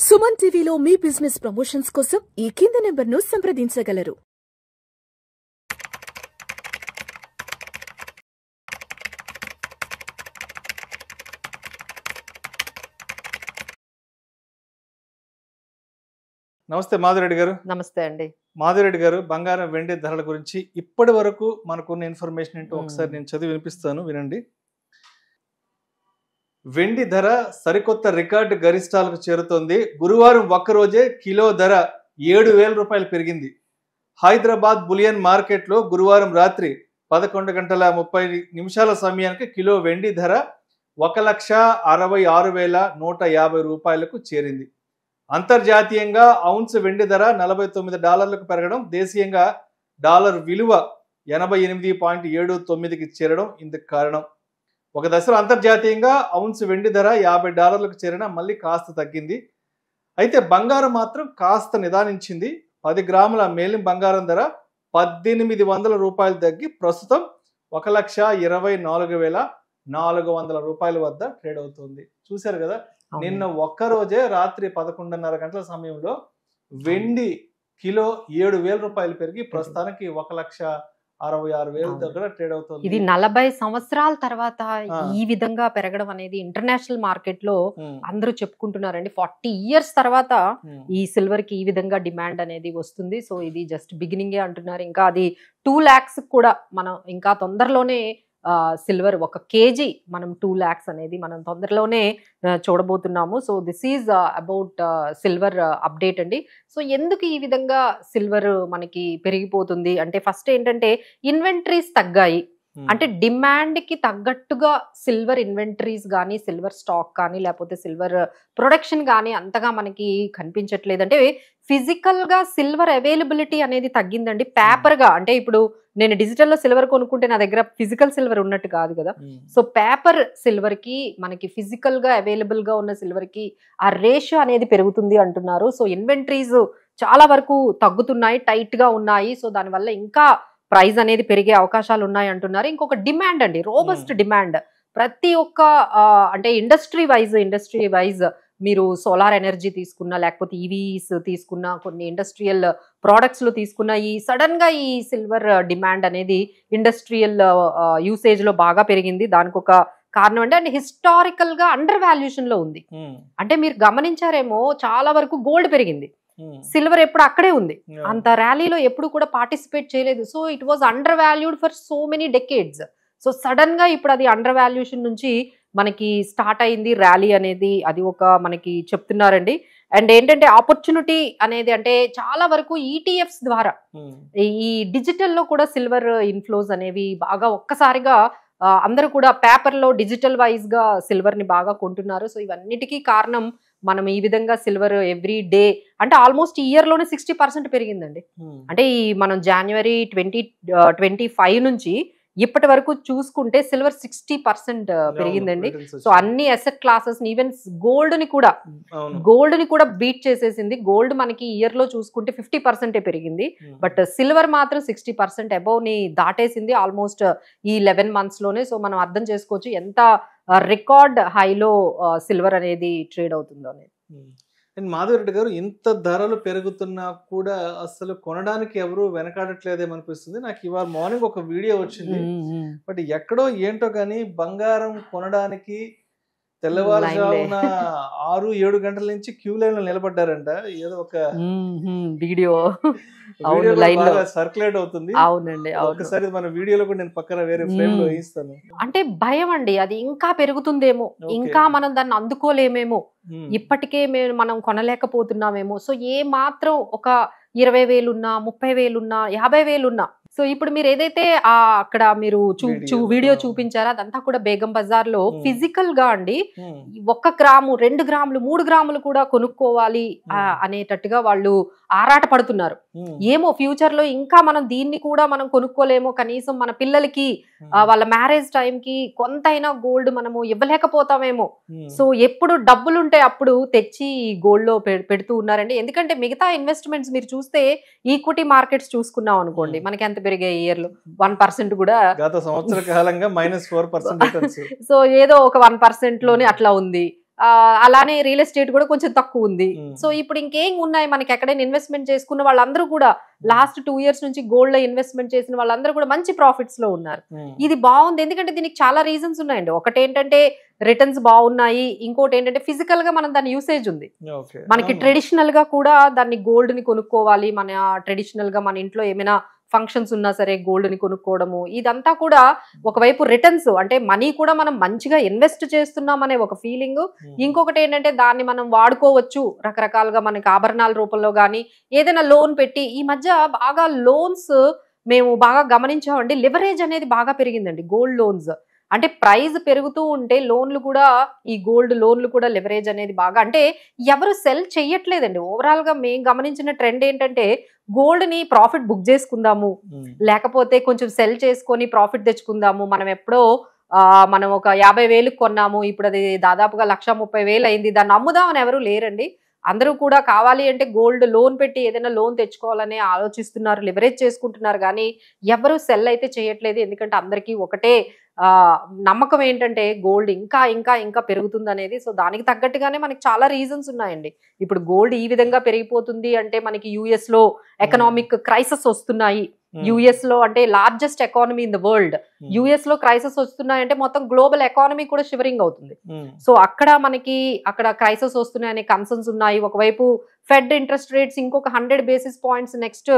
సుమన్ టీవీలో మీ business promotions కోసం ఈ కింది నెంబర్ను సంప్రదించగలరు. నమస్తే మాధురెడ్డి గారు. నమస్తే అండి. మాధురెడ్డి గారు, బంగారం వెండి ధరల గురించి ఇప్పటి వరకు మనకున్న ఇన్ఫర్మేషన్ ఏంటో ఒకసారి నేను చదివి వినిపిస్తాను, వినండి. వెండి ధర సరికొత్త రికార్డు గరిష్టాలకు చేరుతోంది. గురువారం ఒక్కరోజే కిలో ధర 7,000 రూపాయలు పెరిగింది. హైదరాబాద్ బులియన్ మార్కెట్లో గురువారం రాత్రి 11:30 సమయానికి కిలో వెండి ధర 1,66,150 రూపాయలకు చేరింది. అంతర్జాతీయంగా ఔన్స్ వెండి ధర $49 పెరగడం, దేశీయంగా డాలర్ విలువ 88.79కి చేరడం ఇందుకు కారణం. ఒక దశలో అంతర్జాతీయంగా ఔన్స్ వెండి ధర $50 చేరినా మళ్ళీ కాస్త తగ్గింది. అయితే బంగారం మాత్రం కాస్త నిదానించింది. 10 గ్రాముల మేలిం బంగారం ధర 1,800 రూపాయలు తగ్గి ప్రస్తుతం 1,24,400 రూపాయల వద్ద ట్రేడ్ అవుతుంది. చూశారు కదా, నిన్న ఒక్కరోజే రాత్రి 11:30 గంటల సమయంలో వెండి కిలో 7,000 రూపాయలు పెరిగి ప్రస్తుతానికి 1,66,000 దగ్గర ట్రేడ్ అవుతుంది. ఇది 40 సంవత్సరాల తర్వాత ఈ విధంగా పెరగడం అనేది ఇంటర్నేషనల్ మార్కెట్ లో అందరూ చెప్పుకుంటున్నారండి. 40 years తర్వాత ఈ సిల్వర్ కి ఈ విధంగా డిమాండ్ అనేది వస్తుంది. సో ఇది జస్ట్ బిగినింగే అంటున్నారు. ఇంకా అది 2 lakhs కూడా మనం ఇంకా తొందరలోనే సిల్వర్ 1 kg మనం 2 lakhs అనేది మనం తొందరలోనే చూడబోతున్నాము. So this is about silver update అండి. సో ఎందుకు ఈ విధంగా సిల్వర్ మనకి పెరిగిపోతుంది అంటే, ఫస్ట్ ఏంటంటే ఇన్వెంటరీస్ తగ్గాయి. అంటే డిమాండ్ కి తగ్గట్టుగా సిల్వర్ ఇన్వెంటరీస్ కానీ, సిల్వర్ స్టాక్ కానీ, లేకపోతే సిల్వర్ ప్రొడక్షన్ కానీ అంతగా మనకి కనిపించట్లేదు. అంటే ఫిజికల్ గా సిల్వర్ అవైలబిలిటీ అనేది తగ్గిందండి. పేపర్ గా అంటే ఇప్పుడు నేను డిజిటల్లో సిల్వర్ కొనుక్కుంటే నా దగ్గర ఫిజికల్ సిల్వర్ ఉన్నట్టు కాదు కదా. సో పేపర్ సిల్వర్ కి మనకి ఫిజికల్ గా అవైలబుల్ గా ఉన్న సిల్వర్ కి ఆ రేషియో అనేది పెరుగుతుంది అంటున్నారు. సో ఇన్వెంటరీస్ చాలా వరకు తగ్గుతున్నాయి, టైట్ గా ఉన్నాయి. సో దానివల్ల ఇంకా ప్రైస్ అనేది పెరిగే అవకాశాలు ఉన్నాయి అంటున్నారు. ఇంకొక డిమాండ్ అండి, రోబస్ట్ డిమాండ్. ప్రతి ఒక్క అంటే ఇండస్ట్రీ వైజ్ మీరు సోలార్ ఎనర్జీ తీసుకున్నా, లేకపోతే ఈవీస్ తీసుకున్నా, కొన్ని ఇండస్ట్రియల్ ప్రోడక్ట్స్ లో తీసుకున్న ఈ సడన్ గా ఈ సిల్వర్ డిమాండ్ అనేది ఇండస్ట్రియల్ యూసేజ్ లో బాగా పెరిగింది. దానికి ఒక కారణం అంటే, అండ్ హిస్టారికల్ గా అండర్ వాల్యుయేషన్ లో ఉంది. అంటే మీరు గమనించారేమో, చాలా వరకు గోల్డ్ పెరిగింది, సిల్వర్ ఎప్పుడు అక్కడే ఉంది, అంత ర్యాలీలో ఎప్పుడు కూడా పార్టిసిపేట్ చేయలేదు. So it was under valued for so many decades. So sudden గా ఇప్పుడు అది అండర్ వాల్యుయేషన్ నుంచి మనకి స్టార్ట్ అయింది ర్యాలీ అనేది, అది ఒక మనకి చెప్తున్నారండి. అండ్ ఏంటంటే ఆపర్చునిటీ అనేది అంటే చాలా వరకు ఈటీఎఫ్స్ ద్వారా ఈ డిజిటల్ లో కూడా సిల్వర్ ఇన్ఫ్లోస్ అనేవి బాగా ఒక్కసారిగా అందరూ కూడా పేపర్ లో డిజిటల్ వైజ్ గా సిల్వర్ ని బాగా కొంటున్నారు. సో ఇవన్నిటికీ కారణం మనం ఈ విధంగా సిల్వర్ ఎవ్రీ డే అంటే ఆల్మోస్ట్ ఈ ఇయర్ లోనే 60% పెరిగిందండి. అంటే ఈ మనం January 2025 నుంచి ఇప్పటి వరకు చూసుకుంటే సిల్వర్ 60% పెరిగిందండి. సో అన్ని అసెట్ క్లాసెస్, ఈవెన్ గోల్డ్ ని కూడా బీట్ చేసేసింది. గోల్డ్ మనకి ఇయర్ లో చూసుకుంటే 50% పెరిగింది, బట్ సిల్వర్ మాత్రం 60% అబౌవ్ ని దాటేసింది ఆల్మోస్ట్ ఈ 11 months లోనే. సో మనం అర్థం చేసుకోవచ్చు ఎంత రికార్డ్ హైలో సిల్వర్ అనేది ట్రేడ్ అవుతుందో అనేది. అండ్ మాధవరెడ్డి గారు, ఇంత ధరలు పెరుగుతున్నా కూడా అసలు కొనడానికి ఎవరు వెనకాడట్లేదేమనిపిస్తుంది నాకు. ఇవాళ మార్నింగ్ ఒక వీడియో వచ్చింది, బట్ ఎక్కడో ఏంటో కానీ బంగారం కొనడానికి తెల్లవారుజామున 6-7 గంటల నుంచి క్యూ లైన్ లో నిలబడ్డారంట. ఏదో ఒక వీడియో సర్క్యులేట్ అవుతుంది. అవునండి, ఒకసారి మన వీడియోలో కూడా నేను పక్కన వేరే ఫ్రేమ్ లో వేయిస్తాను. అంటే భయం అండి, అది ఇంకా పెరుగుతుందేమో, ఇంకా మనం దాన్ని అందుకోలేమేమో, ఇప్పటికే మనం కొనలేకపోతున్నామేమో. సో ఏ మాత్రం ఒక 20,000 ఉన్నా, 30,000 ఉన్నా, 50,000 ఉన్నా, సో ఇప్పుడు మీరు ఏదైతే అక్కడ మీరు వీడియో చూపించారో అదంతా కూడా బేగం బజార్ లో ఫిజికల్ గా అండి 1 గ్రాము, 2 గ్రాములు, 3 గ్రాములు కూడా కొనుక్కోవాలి అనేటట్టుగా వాళ్ళు ఆరాట పడుతున్నారు. ఏమో ఫ్యూచర్ లో ఇంకా మనం దీన్ని కూడా మనం కొనుక్కోలేమో, కనీసం మన పిల్లలకి వాళ్ళ మ్యారేజ్ టైం కి కొంతైనా గోల్డ్ మనము ఇవ్వలేకపోతామేమో. సో ఎప్పుడు డబ్బులుంటే అప్పుడు తెచ్చి గోల్డ్ లో పెడుతూ ఉన్నారండి. ఎందుకంటే మిగతా ఇన్వెస్ట్మెంట్స్ మీరు చూస్తే ఈక్విటీ మార్కెట్స్ చూసుకున్నాం అనుకోండి, మనకి ఎంత పెరిగాయి ఇయర్ లో 1% కూడా, గత సంవత్సర కాలంగా -4%. సో ఏదో ఒక 1% లోనే అట్లా ఉంది. అలానే రియల్ ఎస్టేట్ కూడా కొంచెం తక్కువ ఉంది. సో ఇప్పుడు ఇంకేం ఉన్నాయి మనకి, ఎక్కడైనా ఇన్వెస్ట్మెంట్ చేసుకున్న వాళ్ళందరూ కూడా లాస్ట్ 2 years నుంచి గోల్డ్ లో ఇన్వెస్ట్మెంట్ చేసిన వాళ్ళందరూ కూడా మంచి ప్రాఫిట్స్ లో ఉన్నారు. ఇది బాగుంది, ఎందుకంటే దీనికి చాలా రీజన్స్ ఉన్నాయండి. ఒకటి ఏంటంటే రిటర్న్స్ బాగున్నాయి, ఇంకోటి ఏంటంటే ఫిజికల్ గా మనం దాని యూసేజ్ ఉంది. మనకి ట్రెడిషనల్ గా కూడా దాన్ని గోల్డ్ ని కొనుక్కోవాలి, మన ట్రెడిషనల్ గా మన ఇంట్లో ఏమైనా ఫంక్షన్స్ ఉన్నా సరే గోల్డ్ ని కొనుక్కోవడము, ఇదంతా కూడా ఒకవైపు రిటర్న్స్ అంటే మనీ కూడా మనం మంచిగా ఇన్వెస్ట్ చేస్తున్నాం అనే ఒక ఫీలింగ్. ఇంకొకటి ఏంటంటే దాన్ని మనం వాడుకోవచ్చు రకరకాలుగా, మనకి ఆభరణాల రూపంలో కానీ ఏదైనా లోన్ పెట్టి. ఈ మధ్య బాగా లోన్స్ మేము బాగా గమనించామండి, లివరేజ్ అనేది బాగా పెరిగిందండి గోల్డ్ లోన్స్. అంటే ప్రైస్ పెరుగుతూ ఉంటే లోన్లు కూడా, ఈ గోల్డ్ లోన్లు కూడా లివరేజ్ అనేది బాగా, అంటే ఎవరు సెల్ చెయ్యట్లేదండి. ఓవరాల్ గా మేము గమనించిన ట్రెండ్ ఏంటంటే గోల్డ్ ని ప్రాఫిట్ బుక్ చేసుకుందాము, లేకపోతే కొంచెం సెల్ చేసుకొని ప్రాఫిట్ తెచ్చుకుందాము. మనం ఎప్పుడో మనం ఒక 50,000 కొన్నాము, ఇప్పుడు అది దాదాపుగా 1,30,000 అయింది, దాన్ని అమ్ముదామని ఎవరు లేరండి. అందరూ కూడా కావాలి అంటే గోల్డ్ లోన్ పెట్టి ఏదైనా లోన్ తెచ్చుకోవాలని ఆలోచిస్తున్నారు, లివరేజ్ చేసుకుంటున్నారు, కానీ ఎవరు సెల్ అయితే చేయట్లేదు. ఎందుకంటే అందరికీ ఒకటే నమ్మకం ఏంటంటే గోల్డ్ ఇంకా ఇంకా ఇంకా పెరుగుతుంది అనేది. సో దానికి తగ్గట్టుగానే మనకి చాలా రీజన్స్ ఉన్నాయండి. ఇప్పుడు గోల్డ్ ఈ విధంగా పెరిగిపోతుంది అంటే మనకి యుఎస్ లో ఎకనామిక్ క్రైసిస్ వస్తున్నాయి. యుఎస్ లో అంటే largest economy in the world, US లో క్రైసిస్ వస్తున్నాయంటే మొత్తం గ్లోబల్ ఎకానమీ కూడా షివరింగ్ అవుతుంది. సో అక్కడ క్రైసిస్ వస్తున్నాయనే కన్సర్న్స్ ఉన్నాయి. ఒకవైపు ఫెడ్ ఇంట్రెస్ట్ రేట్స్ ఇంకొక 100 basis points నెక్స్ట్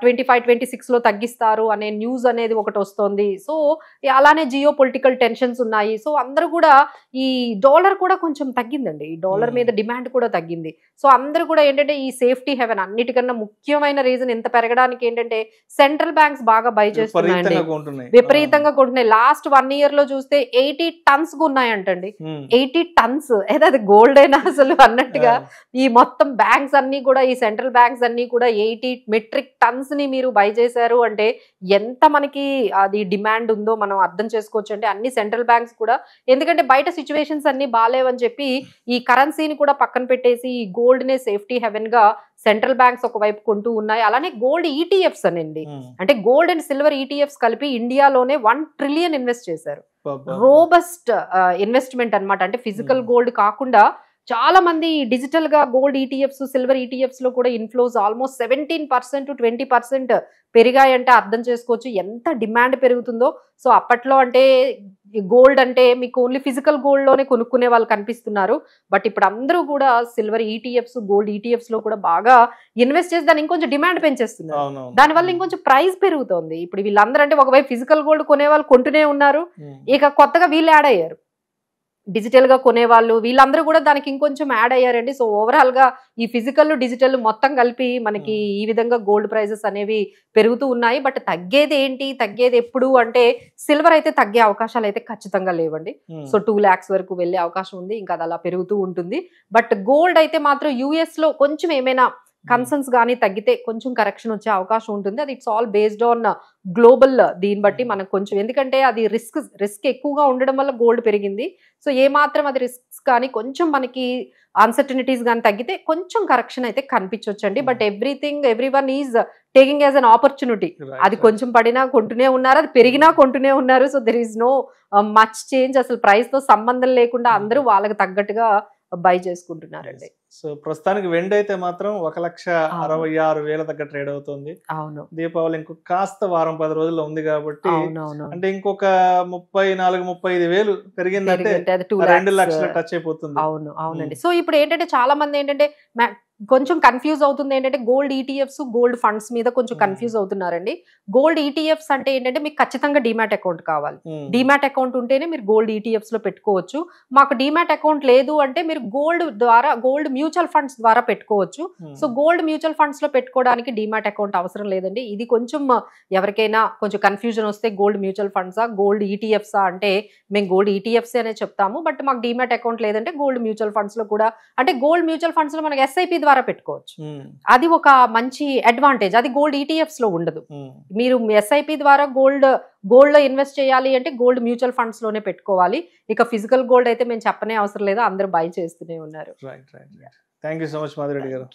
25-26 లో తగ్గిస్తారు అనే న్యూస్ అనేది ఒకటి వస్తుంది. సో అలానే జియో పొలిటికల్ టెన్షన్స్ ఉన్నాయి. సో అందరూ కూడా, ఈ డాలర్ కూడా కొంచెం తగ్గిందండి, ఈ డాలర్ మీద డిమాండ్ కూడా తగ్గింది. సో అందరూ కూడా ఏంటంటే ఈ సేఫ్టీ హెవెన్, అన్నిటికన్నా ముఖ్యమైన రీజన్ ఇంత పెరగడానికి ఏంటంటే సెంట్రల్ బ్యాంక్స్ బాగా బై చేస్తున్నాయండి, విపరీతంగా కొంటున్నాయి. లాస్ట్ 1 year లో చూస్తే 80 tons ఉన్నాయంటండి. 80 tons, అది గోల్డ్ అయినా అసలు అన్నట్టుగా ఈ మొత్తం బ్యాంక్స్ అన్ని కూడా, ఈ సెంట్రల్ బ్యాంక్స్ అన్ని కూడా 80 metric tons ని మీరు బై చేశారు అంటే ఎంత మనకి అది డిమాండ్ ఉందో మనం అర్థం చేసుకోవచ్చు. అంటే అన్ని సెంట్రల్ బ్యాంక్స్ కూడా, ఎందుకంటే బయట సిచ్యువేషన్స్ అన్ని బాగాలేవని చెప్పి ఈ కరెన్సీని కూడా పక్కన పెట్టేసి ఈ గోల్డ్ నే సేఫ్టీ హెవెన్ గా సెంట్రల్ బ్యాంక్స్ ఒకవైపు కొంటూ ఉన్నాయి. అలానే గోల్డ్ ఈటీఎఫ్స్ అనండి, అంటే గోల్డ్ అండ్ సిల్వర్ ఈటీఎఫ్స్ కలిపి ఇండియాలోనే 1 trillion ఇన్వెస్ట్ చేశారు. రోబస్ట్ ఇన్వెస్ట్మెంట్ అన్నమాట. అంటే ఫిజికల్ గోల్డ్ కాకుండా చాలా మంది డిజిటల్ గా గోల్డ్ ఈటీఎఫ్స్, సిల్వర్ ఈటీఎఫ్స్ లో కూడా ఇన్ఫ్లోస్ ఆల్మోస్ట్ 17% to 20% పెరిగాయంటే అర్థం చేసుకోవచ్చు ఎంత డిమాండ్ పెరుగుతుందో. సో అప్పట్లో అంటే గోల్డ్ అంటే మీకు ఓన్లీ ఫిజికల్ గోల్డ్ లోనే కొనుక్కునే వాళ్ళు కనిపిస్తున్నారు. బట్ ఇప్పుడు అందరూ కూడా సిల్వర్ ఈటీఎఫ్స్, గోల్డ్ ఈటీఎఫ్స్ లో కూడా బాగా ఇన్వెస్ట్ చేసి దాన్ని ఇంకొంచెం డిమాండ్ పెంచేస్తున్నారు. దానివల్ల ఇంకొంచెం ప్రైస్ పెరుగుతోంది. ఇప్పుడు వీళ్ళందరూ అంటే ఒకవైపు ఫిజికల్ గోల్డ్ కొనే వాళ్ళు కొంటూనే ఉన్నారు, ఇక కొత్తగా వీళ్ళు యాడ్ అయ్యారు, డిజిటల్ గా కొనేవాళ్ళు, వీళ్ళందరూ కూడా దానికి ఇంకొంచెం యాడ్ అయ్యారండి. సో ఓవరాల్ గా ఈ ఫిజికల్ డిజిటల్ మొత్తం కలిపి మనకి ఈ విధంగా గోల్డ్ ప్రైజెస్ అనేవి పెరుగుతూ ఉన్నాయి. బట్ తగ్గేది ఎప్పుడు అంటే సిల్వర్ అయితే తగ్గే అవకాశాలు అయితే ఖచ్చితంగా లేవండి. సో 2 lakhs వరకు వెళ్లే అవకాశం ఉంది, ఇంకా అది అలా పెరుగుతూ ఉంటుంది. బట్ గోల్డ్ అయితే మాత్రం యుఎస్ లో కొంచెం ఏమైనా కన్సర్న్స్ కానీ తగ్గితే కొంచెం కరెక్షన్ వచ్చే అవకాశం ఉంటుంది. అది it's all based on global, దీన్ని బట్టి మనకు కొంచెం, ఎందుకంటే అది రిస్క్ ఎక్కువగా ఉండడం వల్ల గోల్డ్ పెరిగింది. సో ఏ మాత్రం అది రిస్క్స్ కానీ కొంచెం మనకి అన్సర్టనిటీస్ కానీ తగ్గితే కొంచెం కరెక్షన్ అయితే కనిపించవచ్చండి. But everyone is taking as an opportunity. అది కొంచెం పడినా కొంటూనే ఉన్నారు, అది పెరిగినా కొంటూనే ఉన్నారు. So there is no much change, అసలు ప్రైస్ తో సంబంధం లేకుండా అందరూ వాళ్ళకి తగ్గట్టుగా బై చేసుకుంటున్నారండి. సో ప్రస్తుతానికి వెండి అయితే మాత్రం 1,66,000 దగ్గర ట్రేడ్ అవుతుంది. అవును, దీపావళి ఇంకొక కాస్త వారం 10 రోజుల్లో ఉంది కాబట్టి, అంటే ఇంకొక 34-35,000 పెరిగిందంటే 2 లక్షలు టచ్ అయిపోతుంది. అవునండి. సో ఇప్పుడు ఏంటంటే చాలా మంది ఏంటంటే కొంచెం కన్ఫ్యూజ్ అవుతుంది ఏంటంటే గోల్డ్ ఈటీఎఫ్స్, గోల్డ్ ఫండ్స్ మీద కొంచెం కన్ఫ్యూజ్ అవుతున్నారండి. గోల్డ్ ఈటీఎఫ్స్ అంటే ఏంటంటే మీకు ఖచ్చితంగా డీమ్యాట్ అకౌంట్ కావాలి. డీమ్యాట్ అకౌంట్ ఉంటేనే మీరు గోల్డ్ ఈటీఎఫ్స్ లో పెట్టుకోవచ్చు. మాకు డీమ్యాట్ అకౌంట్ లేదు అంటే మీరు గోల్డ్ మ్యూచువల్ ఫండ్స్ ద్వారా పెట్టుకోవచ్చు. సో గోల్డ్ మ్యూచువల్ ఫండ్స్ లో పెట్టుకోవడానికి డీమ్యాట్ అకౌంట్ అవసరం లేదండి. ఇది కొంచెం ఎవరికైనా కొంచెం కన్ఫ్యూజన్ వస్తే గోల్డ్ మ్యూచువల్ ఫండ్సా గోల్డ్ ఈటీఎఫ్సా అంటే మేము గోల్డ్ ఈటీఎఫ్స్ అనే చెప్తాము. బట్ మాకు డీమ్యాట్ అకౌంట్ లేదంటే గోల్డ్ మ్యూచువల్ ఫండ్స్ లో కూడా, అంటే గోల్డ్ మ్యూచువల్ ఫండ్స్ లో మనకి ఎస్ఐపి ద్వారా పెట్టుకోవచ్చు. అది ఒక మంచి అడ్వాంటేజ్, అది గోల్డ్ ఈటీఎఫ్స్ లో ఉండదు. మీరు ఎస్ఐపి ద్వారా గోల్డ్ లో ఇన్వెస్ట్ చేయాలి అంటే గోల్డ్ మ్యూచువల్ ఫండ్స్ లోనే పెట్టుకోవాలి. ఇక ఫిజికల్ గోల్డ్ అయితే మేము చెప్పనే అవసరం లేదు, అందరూ బై చేస్తూనే ఉన్నారు. Thank you so much Madhu Reddy గారు.